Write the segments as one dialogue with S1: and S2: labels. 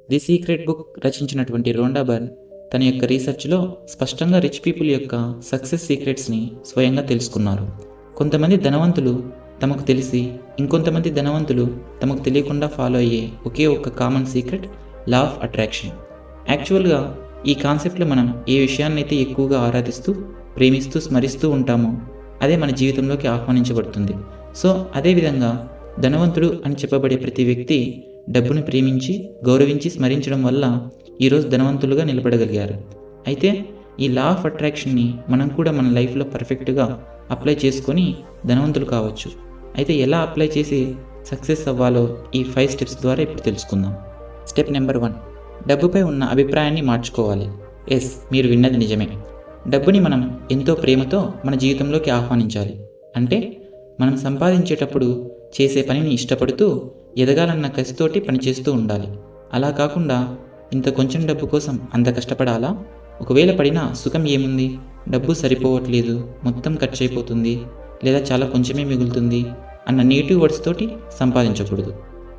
S1: The secret book రచించినటువంటి రోండా burn తన యొక్క రీసెర్చ్లో స్పష్టంగా రిచ్ పీపుల్ యొక్క సక్సెస్ సీక్రెట్స్ని స్వయంగా తెలుసుకున్నారు. కొంతమంది ధనవంతులు తమకు తెలిసి, ఇంకొంతమంది ధనవంతులు తమకు తెలియకుండా ఫాలో అయ్యే ఒకే ఒక్క common secret law of attraction. యాక్చువల్గా ఈ కాన్సెప్ట్లో మనం ఏ విషయాన్నైతే ఎక్కువగా ఆరాధిస్తూ, ప్రేమిస్తూ, స్మరిస్తూ ఉంటామో అదే మన జీవితంలోకి ఆహ్వానించబడుతుంది. సో అదేవిధంగా ధనవంతుడు అని చెప్పబడే ప్రతి వ్యక్తి డబ్బును ప్రేమించి, గౌరవించి, స్మరించడం వల్ల ఈరోజు ధనవంతులుగా నిలబడగలిగారు. అయితే ఈ లా ఆఫ్ అట్రాక్షన్ని మనం కూడా మన లైఫ్లో పర్ఫెక్ట్గా అప్లై చేసుకొని ధనవంతులు కావచ్చు. అయితే ఎలా అప్లై చేసి సక్సెస్ అవ్వాలో ఈ 5 స్టెప్స్ ద్వారా ఇప్పుడు తెలుసుకుందాం. స్టెప్ నెంబర్ 1, డబ్బుపై ఉన్న అభిప్రాయాన్ని మార్చుకోవాలి. ఎస్, మీరు విన్నది నిజమే. డబ్బుని మనం ఎంతో ప్రేమతో మన జీవితంలోకి ఆహ్వానించాలి. అంటే మనం సంపాదించేటప్పుడు చేసే పనిని ఇష్టపడుతూ, ఎదగాలన్న కసితోటి పనిచేస్తూ ఉండాలి. అలా కాకుండా ఇంత కొంచెం డబ్బు కోసం అంత కష్టపడాలా, ఒకవేళ పడినా సుఖం ఏముంది, డబ్బు సరిపోవట్లేదు, మొత్తం ఖర్చు అయిపోతుంది, లేదా చాలా కొంచెమే మిగులుతుంది అన్న నెగిటివ్ వర్డ్స్ తోటి సంపాదించకూడదు.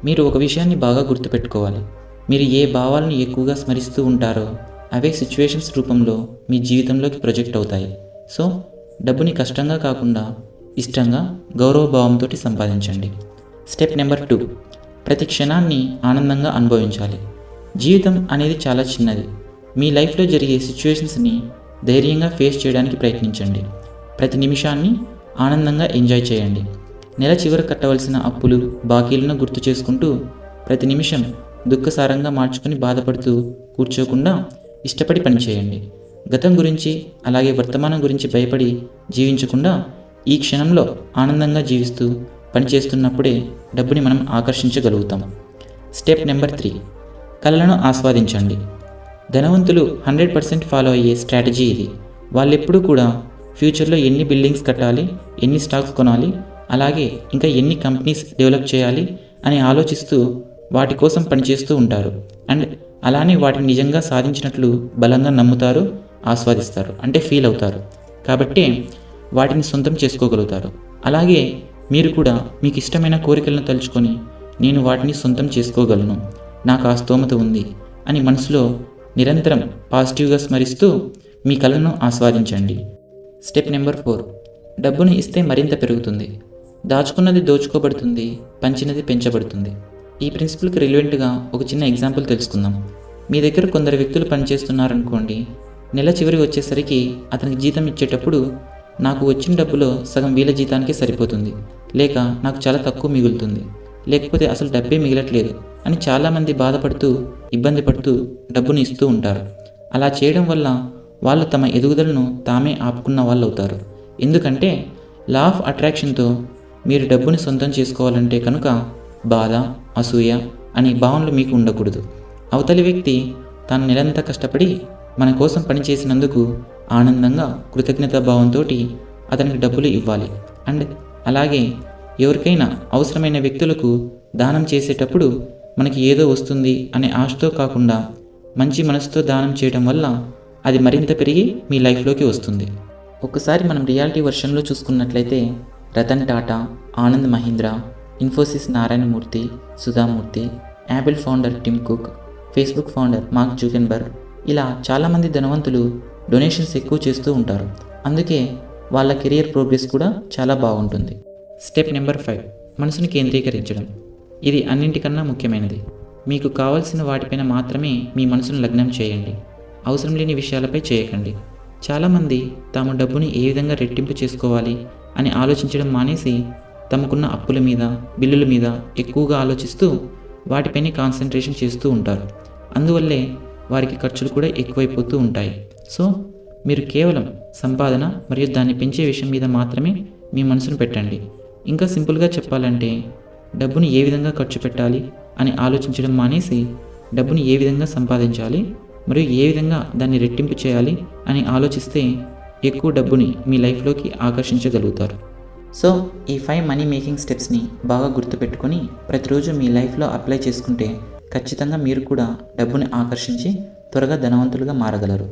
S1: మీరు ఒక విషయాన్ని బాగా గుర్తుపెట్టుకోవాలి. మీరు ఏ భావాలను ఎక్కువగా స్మరిస్తూ ఉంటారో అవే సిచ్యువేషన్స్ రూపంలో మీ జీవితంలోకి ప్రొజెక్ట్ అవుతాయి. సో డబ్బుని కష్టంగా కాకుండా ఇష్టంగా, గౌరవభావంతో సంపాదించండి. స్టెప్ నెంబర్ 2, ప్రతి క్షణాన్ని ఆనందంగా అనుభవించాలి. జీవితం అనేది చాలా చిన్నది. మీ లైఫ్లో జరిగే సిచ్యువేషన్స్ని ధైర్యంగా ఫేస్ చేయడానికి ప్రయత్నించండి. ప్రతి నిమిషాన్ని ఆనందంగా ఎంజాయ్ చేయండి. నెల చివర కట్టవలసిన అప్పులు, బాకీలను గుర్తు చేసుకుంటూ ప్రతి నిమిషం దుఃఖసారంగా మార్చుకొని బాధపడుతూ కూర్చోకుండా ఇష్టపడి పనిచేయండి. గతం గురించి, అలాగే వర్తమానం గురించి భయపడి జీవించకుండా ఈ క్షణంలో ఆనందంగా జీవిస్తూ పనిచేస్తున్నప్పుడే డబ్బుని మనం ఆకర్షించగలుగుతాం. స్టెప్ నెంబర్ 3, కళలను ఆస్వాదించండి. ధనవంతులు 100% ఫాలో అయ్యే స్ట్రాటజీ ఇది. వాళ్ళెప్పుడూ కూడా ఫ్యూచర్లో ఎన్ని బిల్డింగ్స్ కట్టాలి, ఎన్ని స్టాక్స్ కొనాలి, అలాగే ఇంకా ఎన్ని కంపెనీస్ డెవలప్ చేయాలి అని ఆలోచిస్తూ వాటి కోసం పనిచేస్తూ ఉంటారు. అండ్ అలానే వాటిని నిజంగా సాధించినట్లు బలంగా నమ్ముతారు, ఆస్వాదిస్తారు, అంటే ఫీల్ అవుతారు. కాబట్టి వాటిని సొంతం చేసుకోగలుగుతారు. అలాగే మీరు కూడా మీకు ఇష్టమైన కోరికలను తలుచుకొని, నేను వాటిని సొంతం చేసుకోగలను, నాకు ఆ స్తోమత ఉంది అని మనసులో నిరంతరం పాజిటివ్గా స్మరిస్తూ మీ కళను ఆస్వాదించండి. స్టెప్ నెంబర్ 4, డబ్బును ఇస్తే మరింత పెరుగుతుంది. దాచుకున్నది దోచుకోబడుతుంది, పంచినది పెంచబడుతుంది. ఈ ప్రిన్సిపల్కి రిలవెంట్గా ఒక చిన్న ఎగ్జాంపుల్ తెలుసుకుందాం. మీ దగ్గర కొందరు వ్యక్తులు పనిచేస్తున్నారనుకోండి. నెల చివరి వచ్చేసరికి అతనికి జీతం ఇచ్చేటప్పుడు, నాకు వచ్చిన డబ్బులో సగం వీళ్ళ జీతానికి సరిపోతుంది, లేక నాకు చాలా తక్కువ మిగులుతుంది, లేకపోతే అసలు డబ్బే మిగలట్లేదు అని చాలామంది బాధపడుతూ, ఇబ్బంది పడుతూ డబ్బుని ఇస్తూ ఉంటారు. అలా చేయడం వల్ల వాళ్ళు తమ ఎదుగుదలను తామే ఆపుకున్న వాళ్ళు అవుతారు. ఎందుకంటే లా ఆఫ్ అట్రాక్షన్తో మీరు డబ్బుని సొంతం చేసుకోవాలంటే కనుక బాధ, అసూయ అనే భావనలు మీకు ఉండకూడదు. అవతలి వ్యక్తి తాను నెలంతా కష్టపడి మన కోసం పనిచేసినందుకు ఆనందంగా, కృతజ్ఞతా భావంతో అతనికి డబ్బులు ఇవ్వాలి. అండ్ అలాగే ఎవరికైనా అవసరమైన వ్యక్తులకు దానం చేసేటప్పుడు మనకి ఏదో వస్తుంది అనే ఆశతో కాకుండా మంచి మనసుతో దానం చేయడం వల్ల అది మరింత పెరిగి మీ లైఫ్లోకి వస్తుంది. ఒకసారి మనం రియాలిటీ వర్షన్లో చూసుకున్నట్లయితే Ratan Tata, Anand Mahindra, Infosys Narayana Murthy, Sudha Murthy, Apple founder Tim Cook, Facebook founder Mark Zuckerberg, ఇలా చాలామంది ధనవంతులు డొనేషన్స్ ఎక్కువ చేస్తూ ఉంటారు. అందుకే వాళ్ళ కెరియర్ ప్రోగ్రెస్ కూడా చాలా బాగుంటుంది. స్టెప్ నెంబర్ 5, మనసుని కేంద్రీకరించడం. ఇది అన్నింటికన్నా ముఖ్యమైనది. మీకు కావాల్సిన వాటిపైన మాత్రమే మీ మనసును లగ్నం చేయండి. అవసరం లేని విషయాలపై చేయకండి. చాలామంది తాము డబ్బుని ఏ విధంగా రెట్టింపు చేసుకోవాలి అని ఆలోచించడం మానేసి తమకున్న అప్పుల మీద, బిల్లుల మీద ఎక్కువగా ఆలోచిస్తూ వాటిపైనే కాన్సన్ట్రేషన్ చేస్తూ ఉంటారు. అందువల్లే వారికి ఖర్చులు కూడా ఎక్కువైపోతూ ఉంటాయి. సో మీరు కేవలం సంపాదన మరియు దాన్ని పెంచే విషయం మీద మాత్రమే మీ మనసును పెట్టండి. ఇంకా సింపుల్గా చెప్పాలంటే డబ్బుని ఏ విధంగా ఖర్చు పెట్టాలి అని ఆలోచించడం మానేసి డబ్బుని ఏ విధంగా సంపాదించాలి మరియు ఏ విధంగా దాన్ని రెట్టింపు చేయాలి అని ఆలోచిస్తే ఎక్కువ డబ్బుని మీ లైఫ్లోకి ఆకర్షించగలుగుతారు. సో ఈ 5 మనీ మేకింగ్ స్టెప్స్ని బాగా గుర్తుపెట్టుకొని ప్రతిరోజు మీ లైఫ్లో అప్లై చేసుకుంటే ఖచ్చితంగా మీరు కూడా డబ్బుని ఆకర్షించి త్వరగా ధనవంతులుగా మారగలరు.